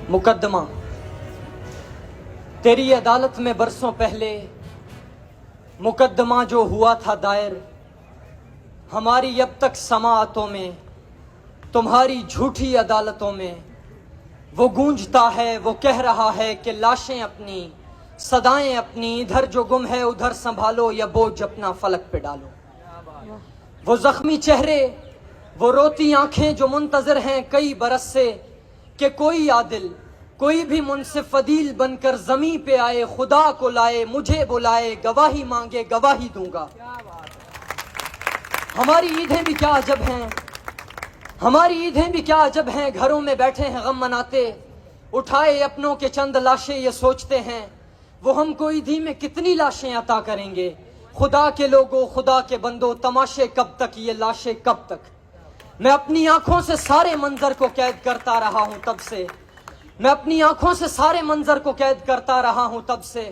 मुकद्दमा। तेरी अदालत में बरसों पहले मुकद्दमा जो हुआ था दायर, हमारी अब तक समाअतों में, तुम्हारी झूठी अदालतों में वो गूंजता है, वो कह रहा है कि लाशें अपनी, सदाएं अपनी, इधर जो गुम है उधर संभालो या बोझ अपना फलक पे डालो। वो जख्मी चेहरे, वो रोती आंखें जो मुंतजर हैं कई बरस से कि कोई आदिल, कोई भी मुनसिफ अदील बनकर जमीन पे आए, खुदा को लाए, मुझे बुलाए, गवाही मांगे, गवाही दूंगा। हमारी ईदें भी क्या अजब हैं, हमारी ईदें भी क्या अजब हैं, घरों में बैठे हैं गम मनाते, उठाए अपनों के चंद लाशें ये सोचते हैं वो हमको ईदी में कितनी लाशें अता करेंगे। खुदा के लोगों, खुदा के बंदो, तमाशे कब तक, ये लाशें कब तक। मैं अपनी आंखों से सारे मंजर को कैद करता रहा हूं तब से, मैं अपनी आंखों से सारे मंजर को कैद करता रहा हूं तब से।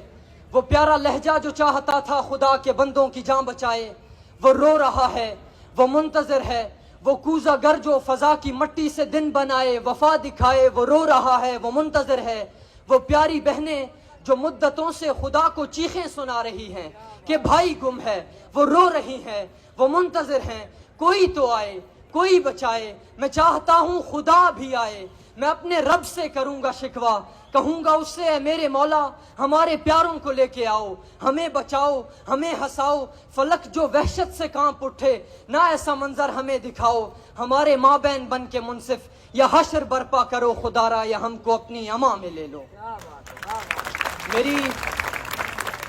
वो प्यारा लहजा जो चाहता था खुदा के बंदों की जान बचाए, वो रो रहा है, वो मुंतजर है। वो कूजा गर जो फजा की मट्टी से दिन बनाए, वफा दिखाए, वो रो रहा है, वो मुंतजर है। वो प्यारी बहनें जो मुद्दतों से खुदा को चीखें सुना रही हैं कि भाई गुम है, वो रो रही हैं, वो मुंतजर हैं, कोई तो आए, कोई बचाए। मैं चाहता हूं खुदा भी आए, मैं अपने रब से करूंगा शिकवा, कहूंगा उससे है मेरे मौला हमारे प्यारों को लेके आओ, हमें बचाओ, हमें हंसाओ। फलक जो वहशत से कांप उठे, ना ऐसा मंजर हमें दिखाओ। हमारे माँ बहन बन के मुनसिफ या हशर बर्पा करो खुदारा, या हमको अपनी अमा में ले लो।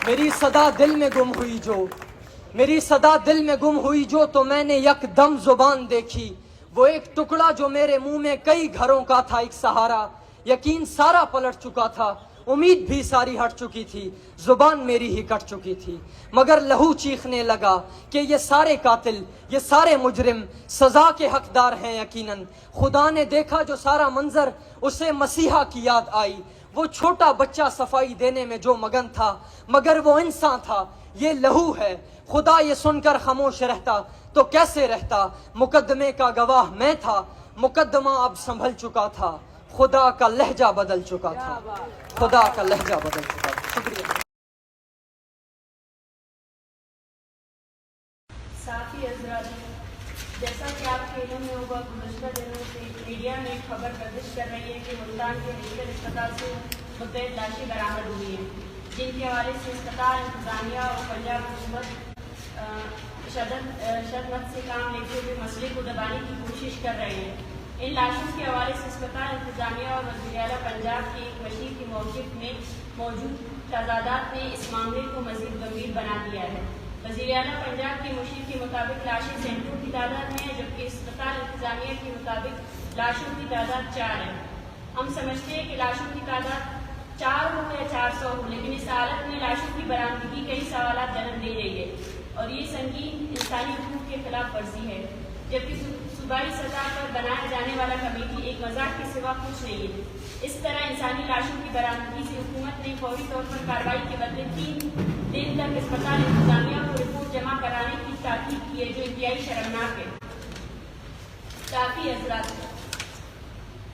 मेरी सदा दिल में गुम हुई जो, मेरी सदा दिल में गुम हुई जो, तो मैंने यकदम जुबान देखी। वो एक टुकड़ा जो मेरे मुंह में कई घरों का था, एक सहारा। यकीन सारा पलट चुका था, उम्मीद भी सारी हट चुकी थी, जुबान मेरी ही कट चुकी थी। मगर लहू चीखने लगा कि ये सारे कातिल, ये सारे मुजरिम सजा के हकदार हैं यकीनन। खुदा ने देखा जो सारा मंजर, उसे मसीहा की याद आई। वो छोटा बच्चा सफाई देने में जो मगन था, मगर वो इंसान था, ये लहू है। खुदा ये सुनकर खामोश रहता तो कैसे रहता, मुकद्दमे का गवाह मैं था। मुकद्दमा अब संभल चुका था, खुदा का लहजा बदल चुका था, खुदा का लहजा बदल चुका था। शुक्रिया। साफी हज़रात, जैसा कि आपके इल्म में होगा, गुज़श्ता दिनों से मीडिया में खबर गर्दिश कर रही है कि मुल्तान के मेडिकल अस्पताल से मुतअद्दिद लाशें बरामद हुई हैं, जिनके हवाले से अस्पताल इंतजामिया और पंजाब हुकूमत शदत से काम लेते हुए मसले को दबाने की कोशिश कर रहे हैं। इन लाशों के हवाले से अस्पताल इंतजामिया और वज़ीर आला पंजाब के एक मशीर की मौक़िफ़ में मौजूद तजादात ने इस मामले को मज़ीद गंभीर बना दिया है। वज़ीर आला पंजाब के मुशीर के मुताबिक लाशें सेंटरों की तादाद में है, जबकि अस्पताल इंतजामिया के मुताबिक लाशों की तादाद 4 है। हम समझते हैं कि लाशों की तादाद 4 हो या 400 हो, लेकिन इस हालत में लाशों की बरामदगी कई सवालात जन्म दे रही है और ये संगीन इंसानी हुकूक के खिलाफ वर्जी है। जबकि सूबाई सतह पर बनाया जाने वाला कमेटी एक मजाक के सिवा कुछ नहीं है। इस तरह इंसानी लाशों की बरामदगी से हुकूमत ने फौरी तौर पर कार्रवाई के बदले 3 दिन तक अस्पताल इंतजामिया को रिपोर्ट जमा कराने की ताकीद की है, जो इंतहाई शर्मनाक है। काफी हज़रात,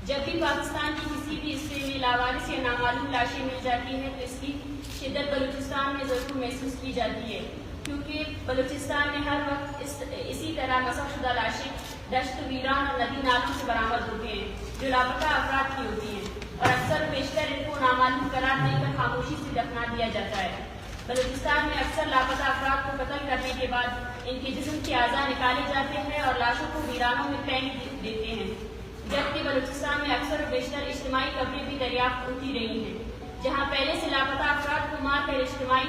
जब भी पाकिस्तान की किसी भी हिस्से में लावारिस या नामालूम लाशें मिल जाती हैं तो इसकी शिद्दत बलूचिस्तान में ज़रूर महसूस की जाती है, क्योंकि बलूचिस्तान में हर वक्त इसी तरह मसअशुदा लाशें दश्त, वीरान और नदी नालों से बरामद होते हैं, जो लापता अफराद की होती हैं, और अक्सर बेशतर इनको नामालूम करार देकर खामोशी से दफना दिया जाता है। बलूचिस्तान में अक्सर लापता अफराद को कत्ल करने के बाद इनके जिस्म के अज़ा निकाले जाते हैं और लाशों को वीरानों में फेंक देते हैं, जबकि बलूचिस्तान में अक्सर बेशतर इज्तिमाई कब्रें भी दरियाफ्त होती रही हैं, जहाँ पहले से लापता अफराद को मार कर इज्तिमाई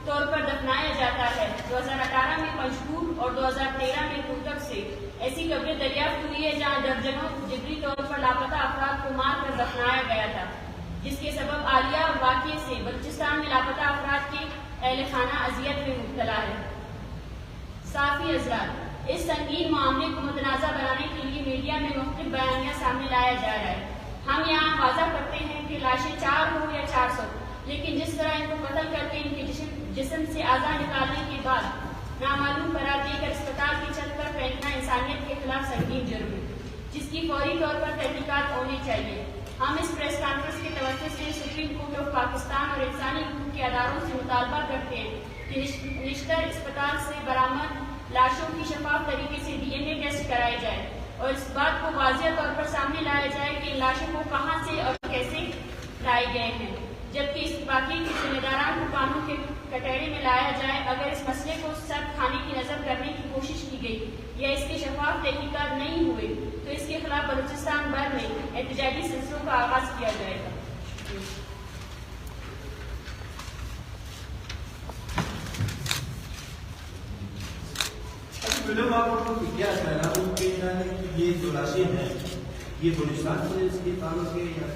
तौर पर दफनाया जाता है। 2018 में पंजगुर और 2013 में कोतक से ऐसी कब्रें दरियाफ्त हुई है जहाँ दर्जनों जिबरी तौर पर लापता अफराद को मार कर दफनाया गया था, जिसके सबब आलिया और वाक़े से बलूचिस्तान में लापता अफराद के अहल खाना अजियत में मुब्तला है। साफी हज़रात, इस संगीन मामले को मुतनाज़ा बनाने के लिए मीडिया में मुख्तलिफ बयानियाँ सामने लाया जा रहा है। हम यहाँ वाज़ा करते हैं कि लाशें 4 हो या 400, लेकिन जिस तरह इनको कत्ल करके इनके जिस्म से आज़ा निकालने के बाद नामालूम करार देकर अस्पताल की छत पर फेंकना इंसानियत के खिलाफ संगीन जुर्म है, जिसकी फौरी तौर पर तहकीकात होनी चाहिए। हम इस प्रेस कॉन्फ्रेंस के तवज्जो से सुप्रीम कोर्ट ऑफ पाकिस्तान और इंसानी हकूक के अदारों से मुतालबा करते हैं कि निश्तर अस्पताल से बरामद लाशों की शफाफ तरीके से DNA टेस्ट कराए जाए और इस बात को वाज़ेह तौर पर सामने लाया जाए कि इन लाशों को कहां से और कैसे लाए गए हैं, जबकि इस वाक़ये के जिम्मेदारान को कानून के कटहरे में लाया जाए। अगर इस मसले को सर्द खाने की नज़र करने की कोशिश की गई या इसके शफाफ तहकीकात नहीं हुए तो इसके खिलाफ बलूचिस्तान भर में एहतजाजी सिलसिलों का आगाज किया जाएगा। ये जो लाशें हैं ये बलूचिस्तान से इसके ताल्लुक है या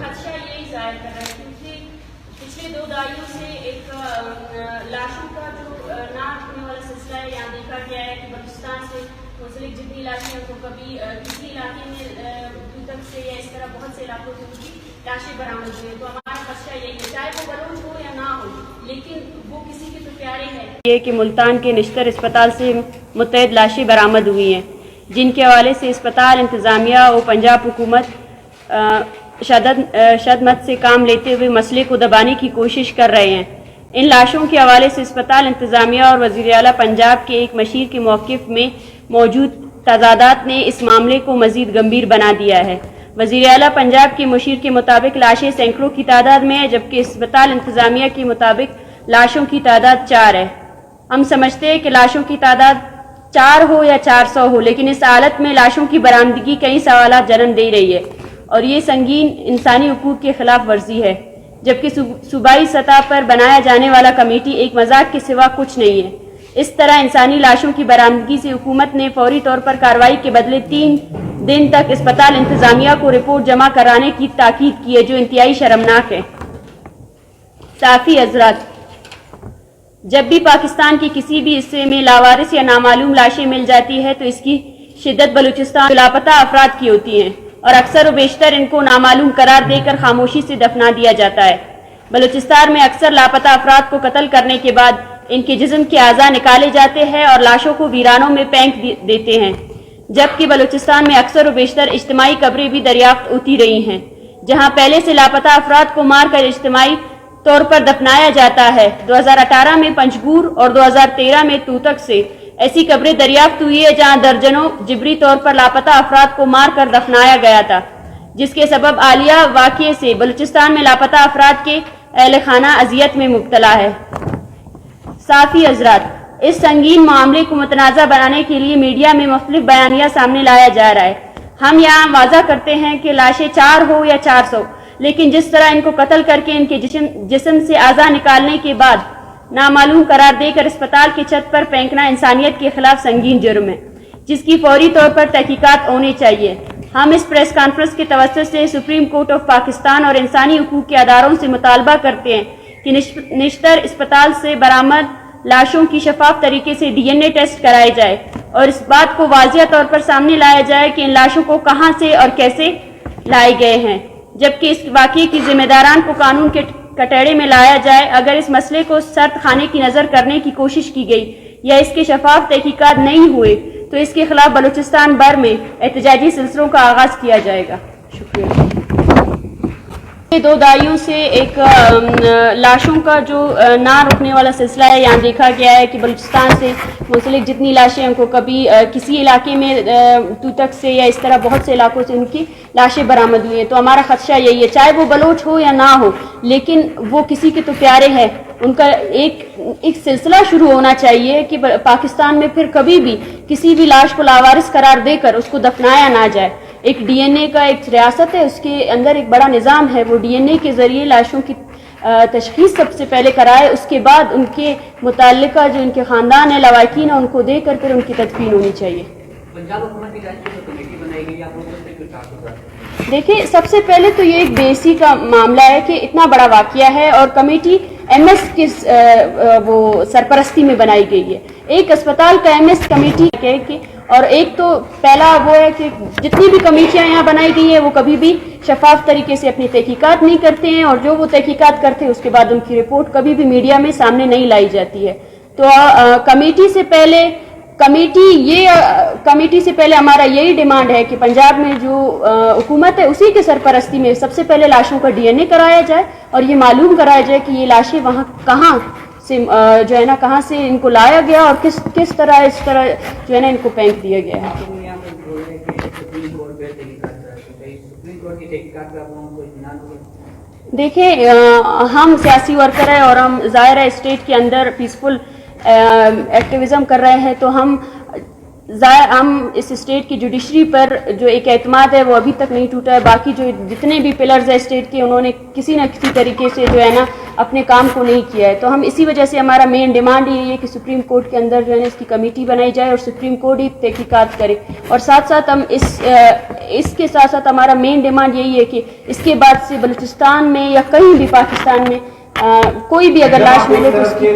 खदशा यही जाहिर कर रहा है क्योंकि पिछले 2 दहाइयों से एक लाशों का जो ना रखने वाला सिलसिला है। यहाँ देखा गया है कि बलूचिस्तान से मुंसलिक जितनी लाशें हैं तो कभी किसी इलाके में दूतक से या इस तरह बहुत से इलाकों से उनकी लाशें बरामद हुई। तो हमारा खदशा यही है, चाहे वो बलूच हो या ना हो, लेकिन वो किसी के तो प्यारे हैं। ये कि मुल्तान के निश्तर अस्पताल से मुतअद्दिद लाशें बरामद हुई हैं, जिनके हवाले से अस्पताल इंतज़ामिया और पंजाब हुकूमत शदमत से काम लेते हुए मसले को दबाने की कोशिश कर रहे हैं। इन लाशों के हवाले से अस्पताल इंतज़ामिया और वज़ीर आला पंजाब के एक मशीर के मौक़िफ़ में मौजूद तज़ादात ने इस मामले को मज़ीद गंभीर बना दिया है। वज़ीर आला पंजाब के मशीर के मुताबिक लाशें सैकड़ों की तादाद में है, जबकि अस्पताल इंतज़ामिया के मुताबिक लाशों की तादाद 4 है। हम समझते हैं कि लाशों की तादाद 4 हो या 400 हो, लेकिन इस हालत में लाशों की बरामदगी कई सवालात जन्म दे रही है और ये संगीन इंसानी हुकूक के खिलाफ वर्जी है, जबकि सूबाई सतह पर बनाया जाने वाला कमेटी एक मजाक के सिवा कुछ नहीं है। इस तरह इंसानी लाशों की बरामदगी से हुकूमत ने फौरी तौर पर कार्रवाई के बदले 3 दिन तक अस्पताल इंतज़ामिया को रिपोर्ट जमा कराने की ताकीद की है, जो इंतहाई शर्मनाक है। साफ़ी हज़रात, जब भी पाकिस्तान के किसी भी हिस्से में लावारिस या नामालूम लाशें मिल जाती है तो इसकी शिद्दत बलूचिस्तान लापता अफराद की होती हैं और अक्सर व बेशतर इनको नामालूम करार देकर खामोशी से दफना दिया जाता है। बलूचिस्तान में अक्सर लापता अफराद को कत्ल करने के बाद इनके जिस्म के आज़ा निकाले जाते हैं और लाशों को वीरानों में फेंक देते हैं, जबकि बलूचिस्तान में अक्सर व बेशतर इज्तिमाई कब्रें भी दरियाफ्त होती रही हैं, जहाँ पहले से लापता अफराद को मार कर इज्तिमाई तौर पर दफनाया जाता है। 2018 में पंजगूर और 2013 में तूतक से ऐसी कब्रें दरियाफ्त हुई है जहां दर्जनों जिबरी तौर पर लापता अफराद को मार कर दफनाया गया था, जिसके सबब आलिया वाक़ये से बलूचिस्तान में लापता अफराद के अहल खाना अजियत में मुब्तला है। साफ़ी हज़रात, इस संगीन मामले को मुतनाज़ा बनाने के लिए मीडिया में मुख्तलिफ बयानिया सामने लाया जा रहा है। हम यहाँ वाज़ा करते हैं कि लाशें 4 हो या 400, लेकिन जिस तरह इनको कत्ल करके इनके जिस्म से आज़ा निकालने के बाद नामालूम करार देकर अस्पताल की छत पर फेंकना इंसानियत के खिलाफ संगीन जुर्म है, जिसकी फौरी तौर पर तहकीकात होनी चाहिए। हम इस प्रेस कॉन्फ्रेंस के तवज्जो से सुप्रीम कोर्ट ऑफ पाकिस्तान और इंसानी हकूक के अदारों से मुतालबा करते हैं कि निश्तर अस्पताल से बरामद लाशों की शफाफ तरीके से DNA टेस्ट कराए जाए और इस बात को वाज़िया तौर पर सामने लाया जाए कि इन लाशों को कहां से और कैसे लाए गए हैं, जबकि इस वाक़ये की जिम्मेदारान को कानून के कटहरे में लाया जाए। अगर इस मसले को सर्द खाने की नज़र करने की कोशिश की गई या इसके शफाफ तहकीकात नहीं हुए तो इसके खिलाफ बलूचिस्तान भर में एहतजाजी सिलसिलों का आगाज किया जाएगा। शुक्रिया। 2 दहाइयों से एक लाशों का जो ना रुकने वाला सिलसिला है, यहाँ देखा गया है कि बलूचिस्तान से मुंसलिक जितनी लाशें उनको कभी किसी इलाके में तूतक से या इस तरह बहुत से इलाकों से उनकी लाशें बरामद हुई हैं। तो हमारा खदशा यही है, चाहे वो बलोच हो या ना हो, लेकिन वो किसी के तो प्यारे हैं। उनका एक सिलसिला शुरू होना चाहिए कि पाकिस्तान में फिर कभी भी किसी भी लाश को लावारिस करार देकर उसको दफनाया ना जाए। एक DNA का एक रियासत है, उसके अंदर एक बड़ा निज़ाम है, वो DNA के ज़रिए लाशों की तशखीस सबसे पहले कराए, उसके बाद उनके मुताल्लिका जो इनके ख़ानदान है लवाकिन है उनको देकर फिर उनकी तदफीन होनी चाहिए। पंजाब हुकूमत की जानिब से कमेटी बनाई गई, आप लोगों से कुछ देखिए, सबसे पहले तो ये एक बेसी का मामला है कि इतना बड़ा वाक़या है और कमेटी MS की वो सरपरस्ती में बनाई गई है। एक अस्पताल का MS कमेटी है कि, और एक तो पहला वो है कि जितनी भी कमेटियां यहाँ बनाई गई है वो कभी भी शफाफ तरीके से अपनी तहकीकात नहीं करते हैं और जो वो तहकीकात करते हैं उसके बाद उनकी रिपोर्ट कभी भी मीडिया में सामने नहीं लाई जाती है। तो कमेटी से पहले کمیٹی سے پہلے ہمارا یہی ڈیمانڈ ہے کہ پنجاب میں جو حکومت ہے اسی کے سرپرستی میں سب سے پہلے لاشوں کا ڈی این اے کرایا جائے اور یہ معلوم کرایا جائے کہ یہ لاشیں وہاں کہاں سے جو ہے نا کہاں سے ان کو لایا گیا اور کس طرح اس طرح جو ہے نا ان کو پھینک دیا گیا ہے. سپریم کورٹ پہ تحقیقات کر رہے ہیں، سپریم کورٹ کی تحقیقات پہ آپ لوگوں کو اطمینان ہوگا؟ دیکھیں ہم سیاسی ورکر ہیں اور ہم ظاہر ہے اسٹیٹ کے اندر پیسفل ایکٹیویزم کر رہے ہیں، تو ہم اس اسٹیٹ کی جوڈیشری پر جو ایک اعتماد ہے وہ ابھی تک نہیں ٹوٹا ہے. باقی جو جتنے بھی پلرز ہیں اسٹیٹ کے انہوں نے کسی نہ کسی طریقے سے جو ہے نا اپنے کام کو نہیں کیا ہے. تو ہم اسی وجہ سے ہمارا مین ڈیمانڈ یہی ہے کہ سپریم کورٹ کے اندر جو ہے نا اس کی کمیٹی بنائی جائے اور سپریم کورٹ ہی تحقیقات کرے. اور ساتھ ساتھ ہم اس کے ساتھ ساتھ ہمارا مین ڈیمانڈ یہی ہے کہ اس کے بعد سے بلوچستان میں یا کہیں بھی پاکستان میں کوئی بھی اگر لاش ملے تو اس کی